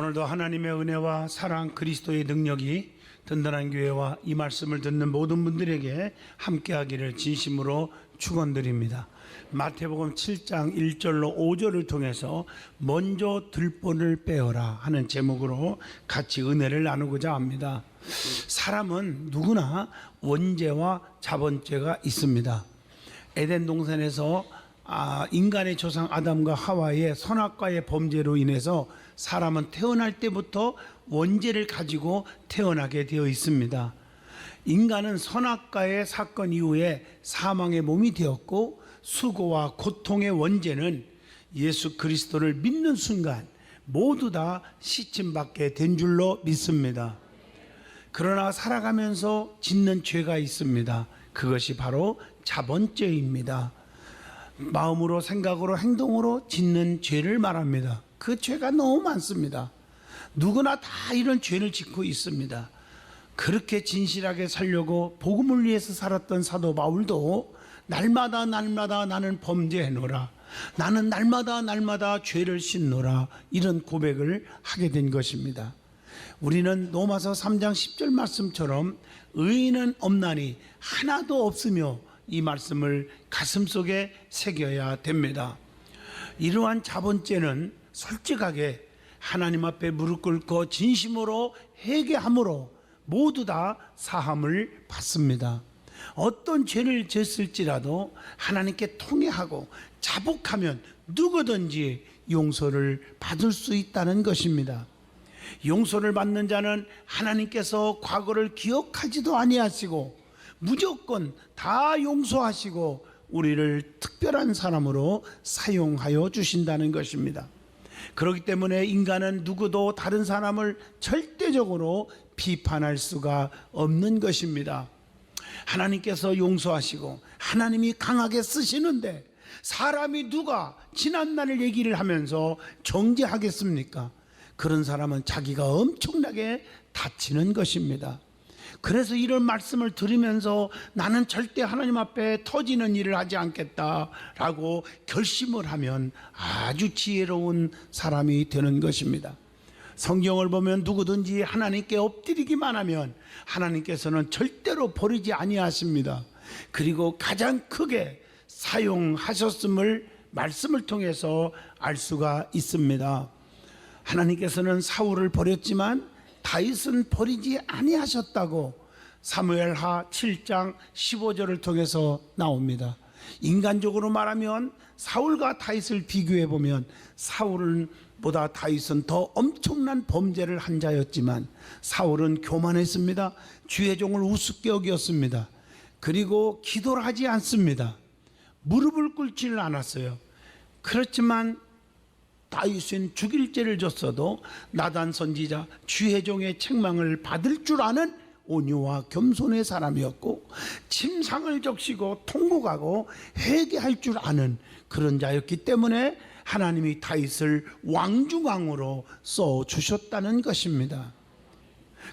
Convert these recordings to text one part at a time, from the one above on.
오늘도 하나님의 은혜와 사랑 그리스도의 능력이 든든한 교회와 이 말씀을 듣는 모든 분들에게 함께하기를 진심으로 축원드립니다. 마태복음 7장 1절로 5절을 통해서 먼저 들보를 빼어라 하는 제목으로 같이 은혜를 나누고자 합니다. 사람은 누구나 원죄와 자본죄가 있습니다. 에덴 동산에서 인간의 조상 아담과 하와의 선악과의 범죄로 인해서 사람은 태어날 때부터 원죄를 가지고 태어나게 되어 있습니다. 인간은 선악과의 사건 이후에 사망의 몸이 되었고 수고와 고통의 원죄는 예수 그리스도를 믿는 순간 모두 다 시침받게 된 줄로 믿습니다. 그러나 살아가면서 짓는 죄가 있습니다. 그것이 바로 자본죄입니다. 마음으로, 생각으로, 행동으로 짓는 죄를 말합니다. 그 죄가 너무 많습니다. 누구나 다 이런 죄를 짓고 있습니다. 그렇게 진실하게 살려고 복음을 위해서 살았던 사도 바울도 날마다 나는 범죄해노라, 나는 날마다 죄를 씻노라, 이런 고백을 하게 된 것입니다. 우리는 로마서 3장 10절 말씀처럼 의인은 없나니 하나도 없으며 이 말씀을 가슴속에 새겨야 됩니다. 이러한 자본죄는 솔직하게 하나님 앞에 무릎 꿇고 진심으로 회개함으로 모두 다 사함을 받습니다. 어떤 죄를 졌을지라도 하나님께 통회하고 자복하면 누구든지 용서를 받을 수 있다는 것입니다. 용서를 받는 자는 하나님께서 과거를 기억하지도 아니하시고 무조건 다 용서하시고 우리를 특별한 사람으로 사용하여 주신다는 것입니다. 그렇기 때문에 인간은 누구도 다른 사람을 절대적으로 비판할 수가 없는 것입니다. 하나님께서 용서하시고 하나님이 강하게 쓰시는데 사람이 누가 지난날을 얘기를 하면서 정죄하겠습니까? 그런 사람은 자기가 엄청나게 다치는 것입니다. 그래서 이런 말씀을 들으면서 나는 절대 하나님 앞에 터지는 일을 하지 않겠다라고 결심을 하면 아주 지혜로운 사람이 되는 것입니다. 성경을 보면 누구든지 하나님께 엎드리기만 하면 하나님께서는 절대로 버리지 아니하십니다. 그리고 가장 크게 사용하셨음을 말씀을 통해서 알 수가 있습니다. 하나님께서는 사울을 버렸지만 다윗은 버리지 아니하셨다고 사무엘하 7장 15절을 통해서 나옵니다. 인간적으로 말하면 사울과 다윗을 비교해 보면 사울보다 다윗은 더 엄청난 범죄를 한 자였지만 사울은 교만했습니다. 주의 종을 우습게 여겼습니다. 그리고 기도를 하지 않습니다. 무릎을 꿇지를 않았어요. 그렇지만 다윗은 죽일 죄를 졌어도 나단 선지자 주의 종의 책망을 받을 줄 아는 온유와 겸손의 사람이었고 침상을 적시고 통곡하고 회개할 줄 아는 그런 자였기 때문에 하나님이 다윗을 왕중왕으로 써주셨다는 것입니다.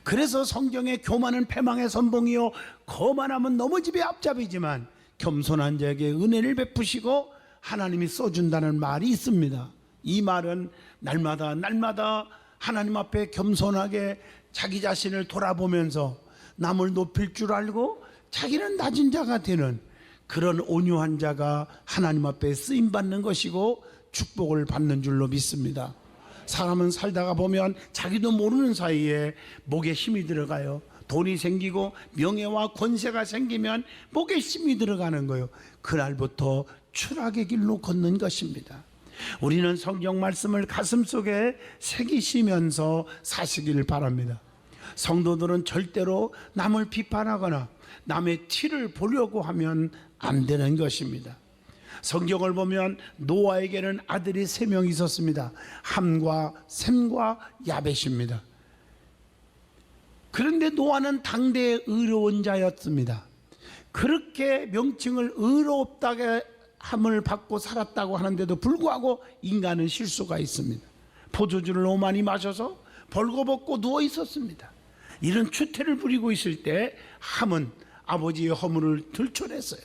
그래서 성경에 교만은 패망의 선봉이요 거만함은 넘어집의 앞잡이지만 겸손한 자에게 은혜를 베푸시고 하나님이 써준다는 말이 있습니다. 이 말은 날마다 하나님 앞에 겸손하게 자기 자신을 돌아보면서 남을 높일 줄 알고 자기는 낮은 자가 되는 그런 온유한 자가 하나님 앞에 쓰임받는 것이고 축복을 받는 줄로 믿습니다. 사람은 살다가 보면 자기도 모르는 사이에 목에 힘이 들어가요. 돈이 생기고 명예와 권세가 생기면 목에 힘이 들어가는 거예요. 그날부터 추락의 길로 걷는 것입니다. 우리는 성경 말씀을 가슴속에 새기시면서 사시기를 바랍니다. 성도들은 절대로 남을 비판하거나 남의 티를 보려고 하면 안 되는 것입니다. 성경을 보면 노아에게는 아들이 3명 있었습니다. 함과 셈과 야벳입니다. 그런데 노아는 당대의 의로운 자였습니다. 그렇게 명칭을 의롭다게 함을 받고 살았다고 하는데도 불구하고 인간은 실수가 있습니다. 포도주를 너무 많이 마셔서 벌거벗고 누워 있었습니다. 이런 추태를 부리고 있을 때 함은 아버지의 허물을 들춰냈어요.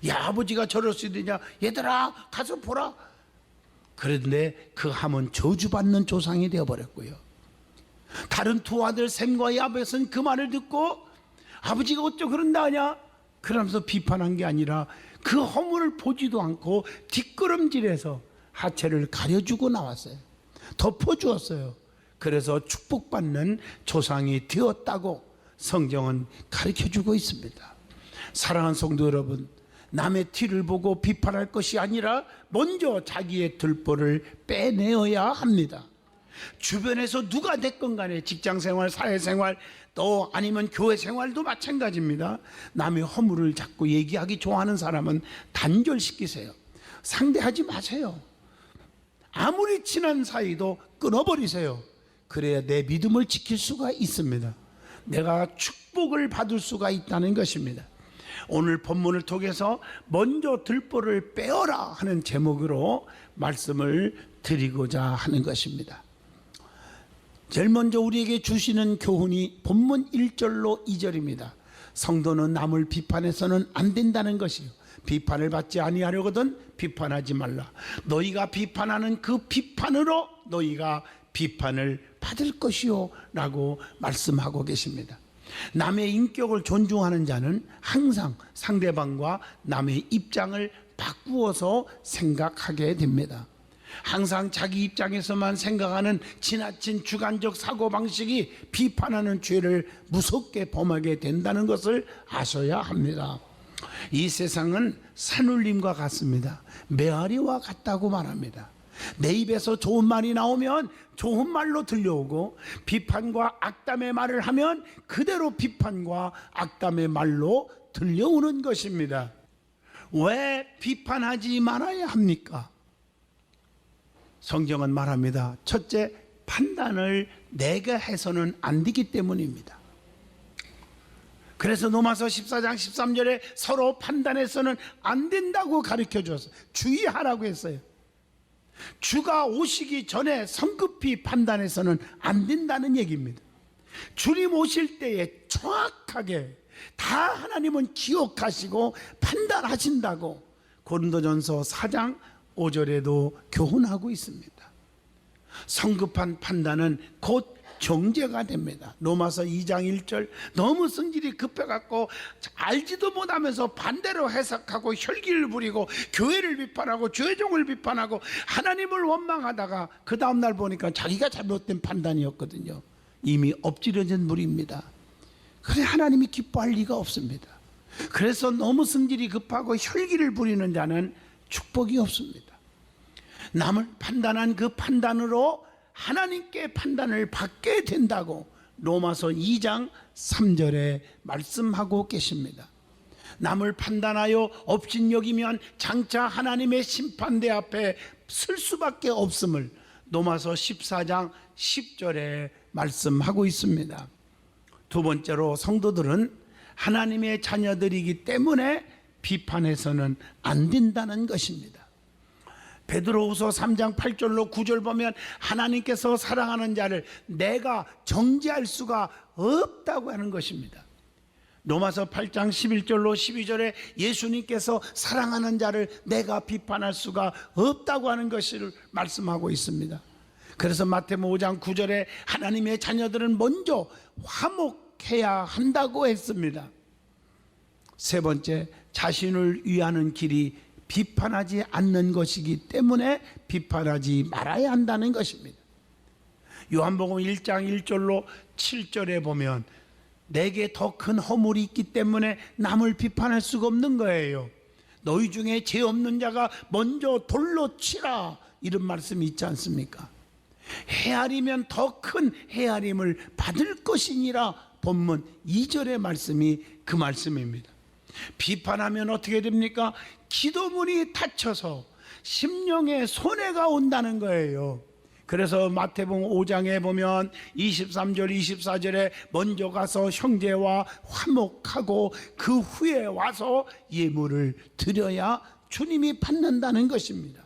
야, 아버지가 저럴 수 있느냐, 얘들아 가서 보라. 그런데 그 함은 저주받는 조상이 되어버렸고요. 다른 두 아들 셈과 야벳은 그 말을 듣고 아버지가 어쩌 그런다 하냐 그러면서 비판한 게 아니라 그 허물을 보지도 않고 뒷걸음질해서 하체를 가려주고 나왔어요. 덮어주었어요. 그래서 축복받는 조상이 되었다고 성경은 가르쳐주고 있습니다. 사랑하는 성도 여러분, 남의 티를 보고 비판할 것이 아니라 먼저 자기의 들보를 빼내어야 합니다. 주변에서 누가 됐건 간에 직장생활, 사회생활, 또 아니면 교회생활도 마찬가지입니다. 남의 허물을 자꾸 얘기하기 좋아하는 사람은 단절시키세요. 상대하지 마세요. 아무리 친한 사이도 끊어버리세요. 그래야 내 믿음을 지킬 수가 있습니다. 내가 축복을 받을 수가 있다는 것입니다. 오늘 본문을 통해서 먼저 들보를 빼어라 하는 제목으로 말씀을 드리고자 하는 것입니다. 제일 먼저 우리에게 주시는 교훈이 본문 1절로 2절입니다. 성도는 남을 비판해서는 안 된다는 것이요, 비판을 받지 아니하려거든 비판하지 말라. 너희가 비판하는 그 비판으로 너희가 비판을 받을 것이요 라고 말씀하고 계십니다. 남의 인격을 존중하는 자는 항상 상대방과 남의 입장을 바꾸어서 생각하게 됩니다. 항상 자기 입장에서만 생각하는 지나친 주관적 사고방식이 비판하는 죄를 무섭게 범하게 된다는 것을 아셔야 합니다. 이 세상은 산울림과 같습니다. 메아리와 같다고 말합니다. 내 입에서 좋은 말이 나오면 좋은 말로 들려오고, 비판과 악담의 말을 하면 그대로 비판과 악담의 말로 들려오는 것입니다. 왜 비판하지 말아야 합니까? 성경은 말합니다. 첫째, 판단을 내가 해서는 안 되기 때문입니다. 그래서 로마서 14장 13절에 서로 판단해서는 안 된다고 가르쳐 줬어요. 주의하라고 했어요. 주가 오시기 전에 성급히 판단해서는 안 된다는 얘기입니다. 주님 오실 때에 정확하게 다 하나님은 기억하시고 판단하신다고 고린도전서 4장 5절에도 교훈하고 있습니다. 성급한 판단은 곧 정죄가 됩니다. 로마서 2장 1절, 너무 성질이 급해갖고 알지도 못하면서 반대로 해석하고 혈기를 부리고 교회를 비판하고 죄종을 비판하고 하나님을 원망하다가 그 다음날 보니까 자기가 잘못된 판단이었거든요. 이미 엎질러진 물입니다. 그래 하나님이 기뻐할 리가 없습니다. 그래서 너무 성질이 급하고 혈기를 부리는 자는 축복이 없습니다. 남을 판단한 그 판단으로 하나님께 판단을 받게 된다고 로마서 2장 3절에 말씀하고 계십니다. 남을 판단하여 업신여기면 장차 하나님의 심판대 앞에 설 수밖에 없음을 로마서 14장 10절에 말씀하고 있습니다. 두 번째로, 성도들은 하나님의 자녀들이기 때문에 비판해서는 안 된다는 것입니다. 베드로후서 3장 8절로 9절 보면 하나님께서 사랑하는 자를 내가 정죄할 수가 없다고 하는 것입니다. 로마서 8장 11절로 12절에 예수님께서 사랑하는 자를 내가 비판할 수가 없다고 하는 것을 말씀하고 있습니다. 그래서 마태복음 5장 9절에 하나님의 자녀들은 먼저 화목해야 한다고 했습니다. 세 번째, 자신을 위하는 길이 비판하지 않는 것이기 때문에 비판하지 말아야 한다는 것입니다. 요한복음 1장 1절로 7절에 보면 내게 더 큰 허물이 있기 때문에 남을 비판할 수가 없는 거예요. 너희 중에 죄 없는 자가 먼저 돌로 치라, 이런 말씀이 있지 않습니까? 헤아리면 더 큰 헤아림을 받을 것이니라, 본문 2절의 말씀이 그 말씀입니다. 비판하면 어떻게 됩니까? 기도문이 닫혀서 심령에 손해가 온다는 거예요. 그래서 마태복음 5장에 보면 23절 24절에 먼저 가서 형제와 화목하고 그 후에 와서 예물을 드려야 주님이 받는다는 것입니다.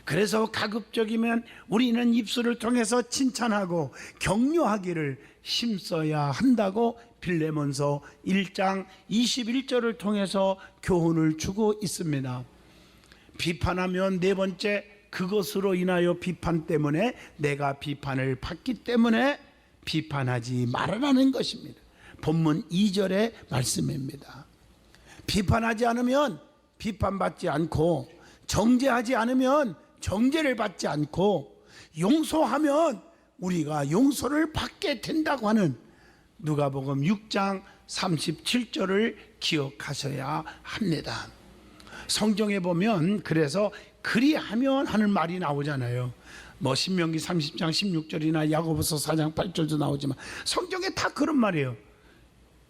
그래서 가급적이면 우리는 입술을 통해서 칭찬하고 격려하기를 힘써야 한다고 빌레몬서 1장 21절을 통해서 교훈을 주고 있습니다. 비판하면 네 번째, 그것으로 인하여 비판 때문에 내가 비판을 받기 때문에 비판하지 말아라는 것입니다. 본문 2절의 말씀입니다. 비판하지 않으면 비판받지 않고, 정죄하지 않으면 정죄를 받지 않고, 용서하면 우리가 용서를 받게 된다고 하는 누가복음 6장 37절을 기억하셔야 합니다. 성경에 보면 그래서 그리하면 하는 말이 나오잖아요. 뭐 신명기 30장 16절이나 야고보서 4장 8절도 나오지만 성경에 다 그런 말이에요.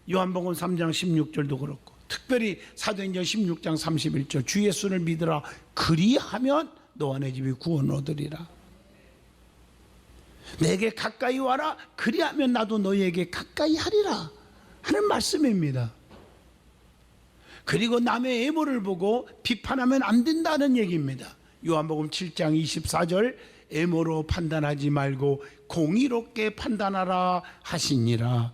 요한복음 3장 16절도 그렇고, 특별히 사도행전 16장 31절 주 예수를 믿으라 그리하면 너와 내 집이 구원 얻으리라. 내게 가까이 와라 그리하면 나도 너희에게 가까이 하리라 하는 말씀입니다. 그리고 남의 애모를 보고 비판하면 안 된다는 얘기입니다. 요한복음 7장 24절 애모로 판단하지 말고 공의롭게 판단하라 하시니라.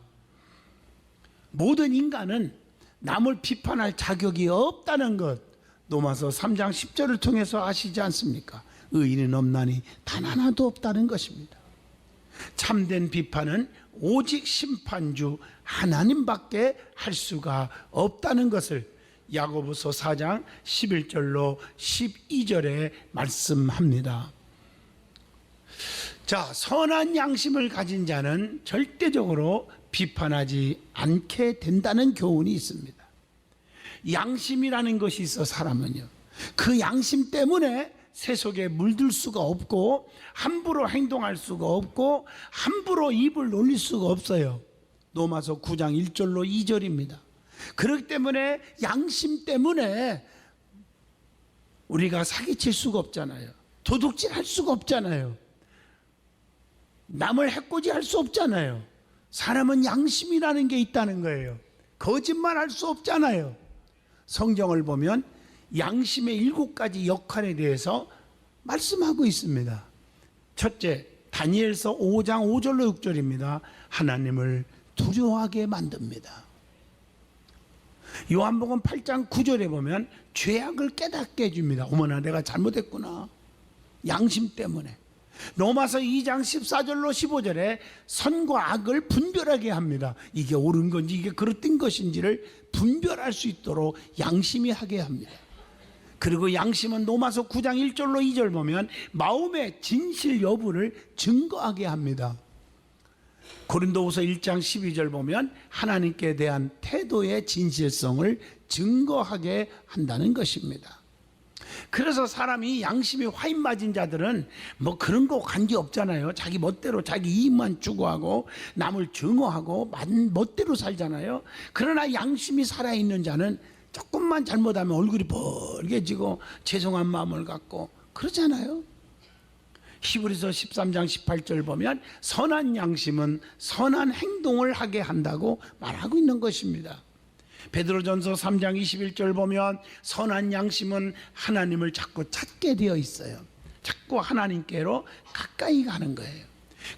모든 인간은 남을 비판할 자격이 없다는 것 로마서 3장 10절을 통해서 아시지 않습니까? 의인은 없나니 단 하나도 없다는 것입니다. 참된 비판은 오직 심판주 하나님밖에 할 수가 없다는 것을 야고보서 4장 11절로 12절에 말씀합니다. 자, 선한 양심을 가진 자는 절대적으로 비판하지 않게 된다는 교훈이 있습니다. 양심이라는 것이 있어 사람은요, 그 양심 때문에 세속에 물들 수가 없고 함부로 행동할 수가 없고 함부로 입을 놀릴 수가 없어요. 로마서 9장 1절로 2절입니다. 그렇기 때문에 양심 때문에 우리가 사기칠 수가 없잖아요. 도둑질 할 수가 없잖아요. 남을 해코지 할 수 없잖아요. 사람은 양심이라는 게 있다는 거예요. 거짓말 할 수 없잖아요. 성경을 보면 양심의 7가지 역할에 대해서 말씀하고 있습니다. 첫째, 다니엘서 5장 5절로 6절입니다. 하나님을 두려워하게 만듭니다. 요한복음 8장 9절에 보면 죄악을 깨닫게 해줍니다. 어머나 내가 잘못했구나, 양심 때문에. 로마서 2장 14절로 15절에 선과 악을 분별하게 합니다. 이게 옳은 건지 이게 그릇된 것인지를 분별할 수 있도록 양심이 하게 합니다. 그리고 양심은 로마서 9장 1절로 2절 보면 마음의 진실 여부를 증거하게 합니다. 고린도후서 1장 12절 보면 하나님께 대한 태도의 진실성을 증거하게 한다는 것입니다. 그래서 사람이 양심이 화인 맞은 자들은 뭐 그런 거 관계 없잖아요. 자기 멋대로 자기 이익만 추구하고 남을 증오하고 멋대로 살잖아요. 그러나 양심이 살아있는 자는 조금만 잘못하면 얼굴이 벌개지고 죄송한 마음을 갖고 그러잖아요. 히브리서 13장 18절 보면 선한 양심은 선한 행동을 하게 한다고 말하고 있는 것입니다. 베드로전서 3장 21절 보면 선한 양심은 하나님을 자꾸 찾게 되어 있어요. 자꾸 하나님께로 가까이 가는 거예요.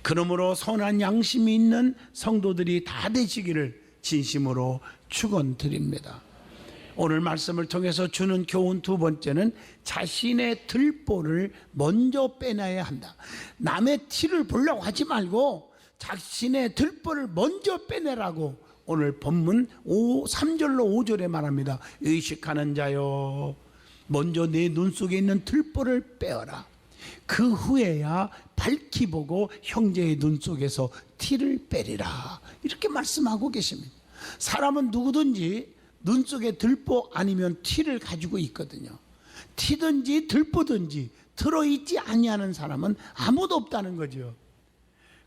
그러므로 선한 양심이 있는 성도들이 다 되시기를 진심으로 축원드립니다. 오늘 말씀을 통해서 주는 교훈 두 번째는 자신의 들보를 먼저 빼놔야 한다. 남의 티를 보려고 하지 말고 자신의 들보를 먼저 빼내라고 오늘 본문 3절로 5절에 말합니다. 의식하는 자여, 먼저 내 눈 속에 있는 들보를 빼어라. 그 후에야 밝히 보고 형제의 눈 속에서 티를 빼리라. 이렇게 말씀하고 계십니다. 사람은 누구든지 눈 속에 들보 아니면 티를 가지고 있거든요. 티든지 들보든지 들어있지 아니하는 사람은 아무도 없다는 거죠.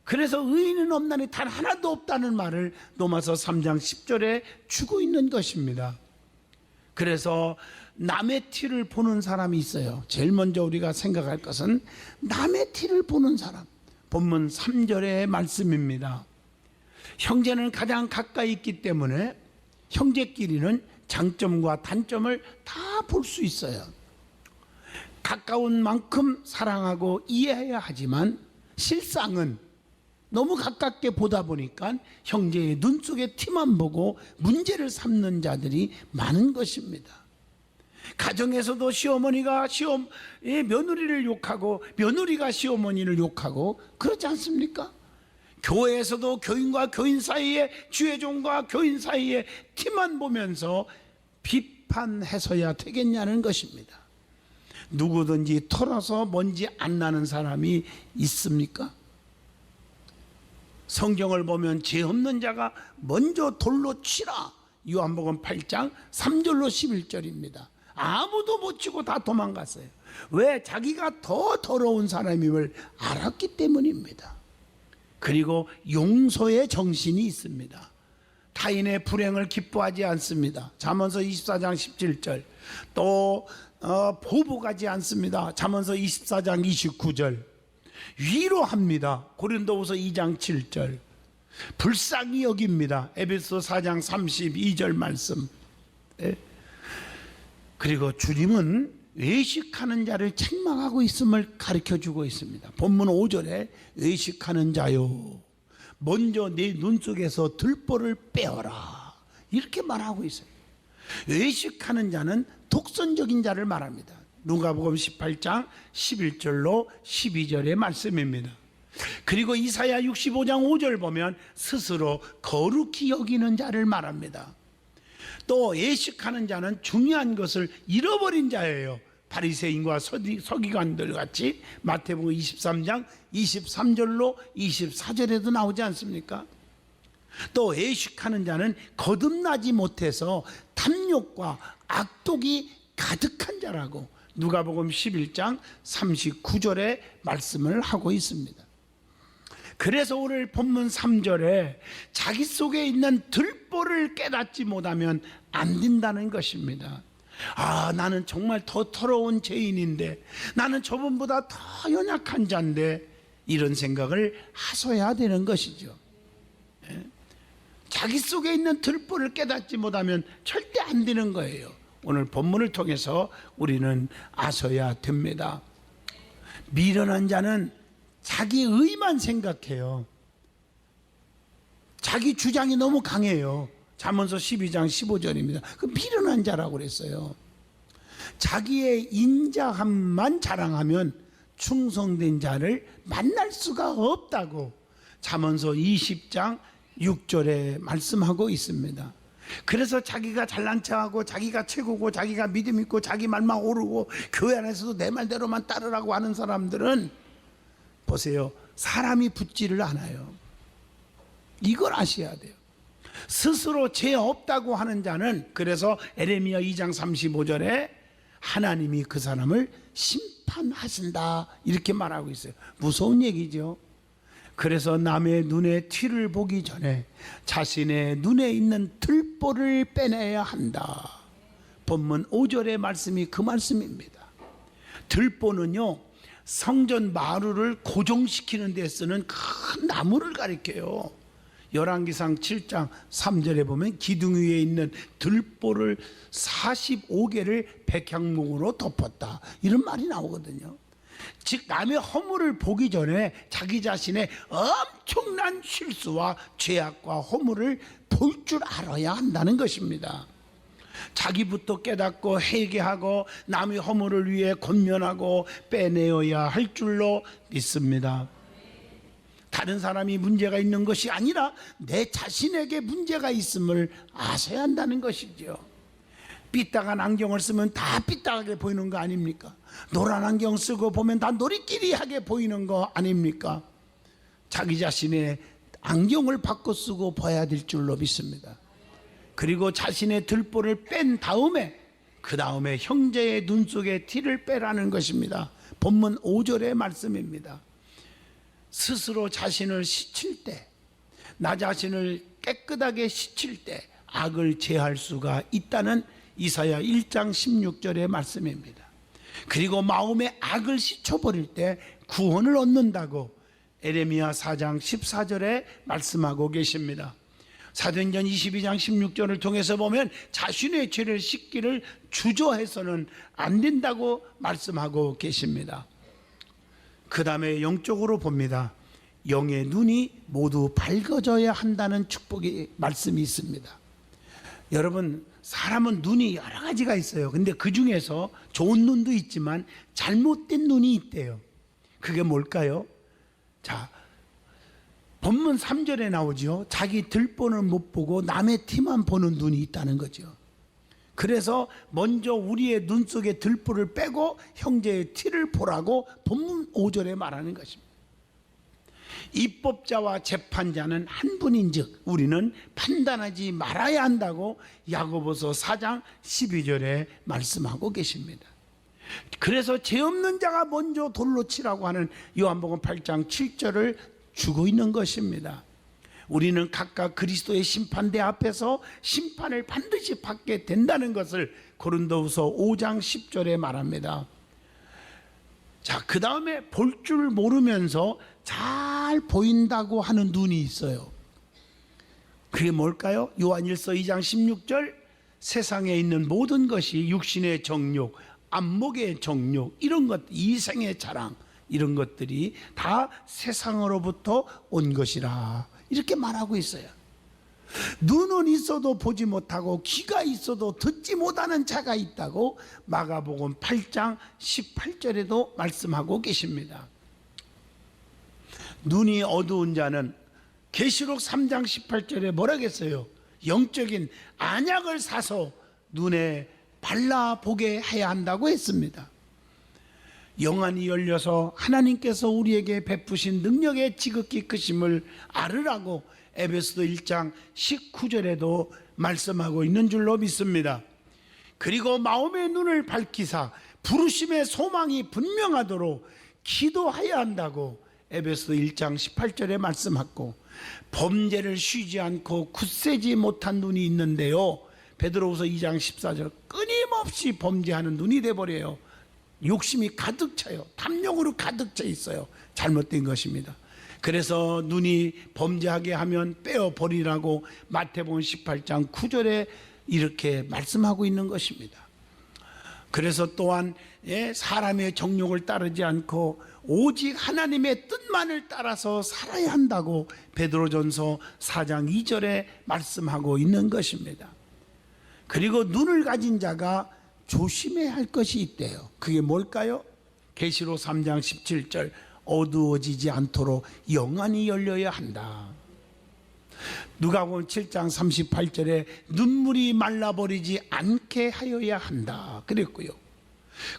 그래서 의인은 없나니 단 하나도 없다는 말을 로마서 3장 10절에 주고 있는 것입니다. 그래서 남의 티를 보는 사람이 있어요. 제일 먼저 우리가 생각할 것은 남의 티를 보는 사람. 본문 3절의 말씀입니다. 형제는 가장 가까이 있기 때문에 형제끼리는 장점과 단점을 다 볼 수 있어요. 가까운 만큼 사랑하고 이해해야 하지만 실상은 너무 가깝게 보다 보니까 형제의 눈 속에 티만 보고 문제를 삼는 자들이 많은 것입니다. 가정에서도 시어머니가 며느리를 욕하고 며느리가 시어머니를 욕하고 그렇지 않습니까? 교회에서도 교인과 교인 사이에, 주의 종과 교인 사이에 티만 보면서 비판해서야 되겠냐는 것입니다. 누구든지 털어서 먼지 안 나는 사람이 있습니까? 성경을 보면 죄 없는 자가 먼저 돌로 치라. 요한복음 8장 3절로 11절입니다. 아무도 못 치고 다 도망갔어요. 왜? 자기가 더 더러운 사람임을 알았기 때문입니다. 그리고 용서의 정신이 있습니다. 타인의 불행을 기뻐하지 않습니다. 잠언서 24장 17절. 또 보복하지 않습니다. 잠언서 24장 29절. 위로합니다. 고린도후서 2장 7절. 불쌍히 여깁니다. 에베소 4장 32절 말씀. 그리고 주님은 외식하는 자를 책망하고 있음을 가르쳐주고 있습니다. 본문 5절에 외식하는 자요, 먼저 내 눈 속에서 들보를 빼어라, 이렇게 말하고 있어요. 외식하는 자는 독선적인 자를 말합니다. 누가복음 18장 11절로 12절의 말씀입니다. 그리고 이사야 65장 5절 보면 스스로 거룩히 여기는 자를 말합니다. 또 외식하는 자는 중요한 것을 잃어버린 자예요. 바리새인과 서기관들 같이 마태복음 23장 23절로 24절에도 나오지 않습니까? 또 외식하는 자는 거듭나지 못해서 탐욕과 악독이 가득한 자라고 누가복음 11장 39절에 말씀을 하고 있습니다. 그래서 오늘 본문 3절에 자기 속에 있는 들보를 깨닫지 못하면 안 된다는 것입니다. 아, 나는 정말 더 더러운 죄인인데, 나는 저분보다 더 연약한 자인데, 이런 생각을 하셔야 되는 것이죠. 자기 속에 있는 들보를 깨닫지 못하면 절대 안 되는 거예요. 오늘 본문을 통해서 우리는 아셔야 됩니다. 미련한 자는 자기 의만 생각해요. 자기 주장이 너무 강해요. 잠언서 12장 15절입니다. 그 미련한 자라고 그랬어요. 자기의 인자함만 자랑하면 충성된 자를 만날 수가 없다고 잠언서 20장 6절에 말씀하고 있습니다. 그래서 자기가 잘난 척하고 자기가 최고고 자기가 믿음 있고 자기 말만 오르고 교회 안에서도 내 말대로만 따르라고 하는 사람들은 보세요, 사람이 붙지를 않아요. 이걸 아셔야 돼요. 스스로 죄 없다고 하는 자는, 그래서 에레미야 2장 35절에 하나님이 그 사람을 심판하신다, 이렇게 말하고 있어요. 무서운 얘기죠. 그래서 남의 눈에 티를 보기 전에 자신의 눈에 있는 들보를 빼내야 한다. 본문 5절의 말씀이 그 말씀입니다. 들보는요, 성전 마루를 고정시키는 데 쓰는 큰 나무를 가리켜요. 열왕기상 7장 3절에 보면 기둥 위에 있는 들보를 45개를 백향목으로 덮었다, 이런 말이 나오거든요. 즉 남의 허물을 보기 전에 자기 자신의 엄청난 실수와 죄악과 허물을 볼 줄 알아야 한다는 것입니다. 자기부터 깨닫고 회개하고 남의 허물을 위해 권면하고 빼내어야 할 줄로 믿습니다. 다른 사람이 문제가 있는 것이 아니라 내 자신에게 문제가 있음을 아셔야 한다는 것이죠. 삐딱한 안경을 쓰면 다 삐딱하게 보이는 거 아닙니까? 노란 안경 쓰고 보면 다 노리끼리하게 보이는 거 아닙니까? 자기 자신의 안경을 바꿔 쓰고 봐야 될 줄로 믿습니다. 그리고 자신의 들보를 뺀 다음에 그 다음에 형제의 눈 속에 티를 빼라는 것입니다. 본문 5절의 말씀입니다. 스스로 자신을 씻을 때, 나 자신을 깨끗하게 씻을 때 악을 제할 수가 있다는 이사야 1장 16절의 말씀입니다. 그리고 마음의 악을 씻어버릴 때 구원을 얻는다고 에레미야 4장 14절에 말씀하고 계십니다. 사도행전 22장 16절을 통해서 보면 자신의 죄를 씻기를 주저해서는 안 된다고 말씀하고 계십니다. 그 다음에 영적으로 봅니다. 영의 눈이 모두 밝아져야 한다는 축복의 말씀이 있습니다. 여러분, 사람은 눈이 여러 가지가 있어요. 근데 그 중에서 좋은 눈도 있지만 잘못된 눈이 있대요. 그게 뭘까요? 자, 본문 3절에 나오죠. 자기 들보는 못 보고 남의 티만 보는 눈이 있다는 거죠. 그래서 먼저 우리의 눈 속에 들보를 빼고 형제의 티를 보라고 본문 5절에 말하는 것입니다. 입법자와 재판자는 한 분인즉 우리는 판단하지 말아야 한다고 야고보서 4장 12절에 말씀하고 계십니다. 그래서 죄 없는 자가 먼저 돌로 치라고 하는 요한복음 8장 7절을 주고 있는 것입니다. 우리는 각각 그리스도의 심판대 앞에서 심판을 반드시 받게 된다는 것을 고린도후서 5장 10절에 말합니다. 자, 그 다음에 볼 줄 모르면서 잘 보인다고 하는 눈이 있어요. 그게 뭘까요? 요한일서 2장 16절, 세상에 있는 모든 것이 육신의 정욕, 안목의 정욕, 이런 것, 이생의 자랑, 이런 것들이 다 세상으로부터 온 것이라 이렇게 말하고 있어요. 눈은 있어도 보지 못하고 귀가 있어도 듣지 못하는 자가 있다고 마가복음 8장 18절에도 말씀하고 계십니다. 눈이 어두운 자는 계시록 3장 18절에 뭐라겠어요? 영적인 안약을 사서 눈에 발라보게 해야 한다고 했습니다. 영안이 열려서 하나님께서 우리에게 베푸신 능력의 지극히 크심을 알으라고 에베소서 1장 19절에도 말씀하고 있는 줄로 믿습니다. 그리고 마음의 눈을 밝히사 부르심의 소망이 분명하도록 기도해야 한다고 에베소서 1장 18절에 말씀하고, 범죄를 쉬지 않고 굳세지 못한 눈이 있는데요, 베드로후서 2장 14절 끊임없이 범죄하는 눈이 돼버려요. 욕심이 가득 차요. 탐욕으로 가득 차 있어요. 잘못된 것입니다. 그래서 눈이 범죄하게 하면 빼어버리라고 마태복음 18장 9절에 이렇게 말씀하고 있는 것입니다. 그래서 또한 사람의 정욕을 따르지 않고 오직 하나님의 뜻만을 따라서 살아야 한다고 베드로전서 4장 2절에 말씀하고 있는 것입니다. 그리고 눈을 가진 자가 조심해야 할 것이 있대요. 그게 뭘까요? 계시록 3장 17절, 어두워지지 않도록 영안이 열려야 한다. 누가복음 7장 38절에 눈물이 말라버리지 않게 하여야 한다 그랬고요.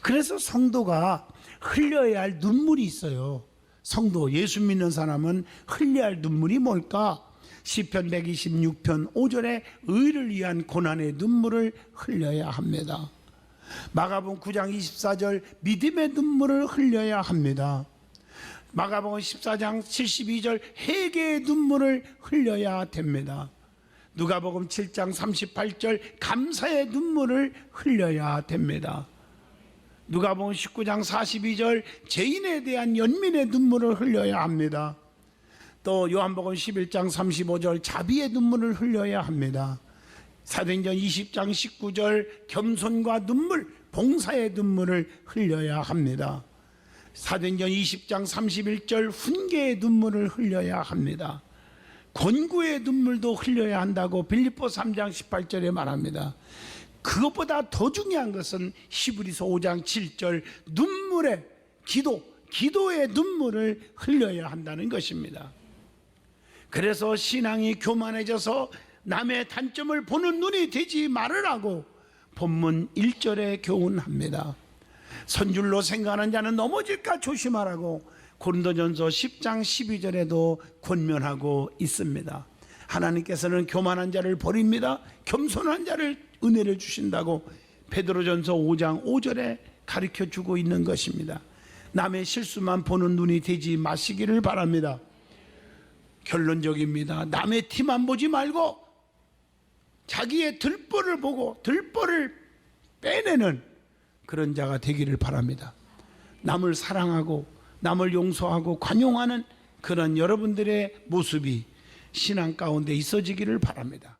그래서 성도가 흘려야 할 눈물이 있어요. 성도, 예수 믿는 사람은 흘려야 할 눈물이 뭘까? 시편 126편 5절에 의를 위한 고난의 눈물을 흘려야 합니다. 마가복음 9장 24절 믿음의 눈물을 흘려야 합니다. 마가복음 14장 72절 회개의 눈물을 흘려야 됩니다. 누가복음 7장 38절 감사의 눈물을 흘려야 됩니다. 누가복음 19장 42절 죄인에 대한 연민의 눈물을 흘려야 합니다. 또 요한복음 11장 35절 자비의 눈물을 흘려야 합니다. 사도행전 20장 19절 겸손과 눈물, 봉사의 눈물을 흘려야 합니다. 사도행전 20장 31절 훈계의 눈물을 흘려야 합니다. 권고의 눈물도 흘려야 한다고 빌립보 3장 18절에 말합니다. 그것보다 더 중요한 것은 히브리서 5장 7절 눈물의 기도의 눈물을 흘려야 한다는 것입니다. 그래서 신앙이 교만해져서 남의 단점을 보는 눈이 되지 말으라고 본문 1절에 교훈합니다. 선줄로 생각하는 자는 넘어질까 조심하라고 고린도전서 10장 12절에도 권면하고 있습니다. 하나님께서는 교만한 자를 버립니다. 겸손한 자를 은혜를 주신다고 베드로전서 5장 5절에 가르쳐주고 있는 것입니다. 남의 실수만 보는 눈이 되지 마시기를 바랍니다. 결론적입니다. 남의 티만 보지 말고 자기의 들보를 보고 들보를 빼내는 그런 자가 되기를 바랍니다. 남을 사랑하고 남을 용서하고 관용하는 그런 여러분들의 모습이 신앙 가운데 있어지기를 바랍니다.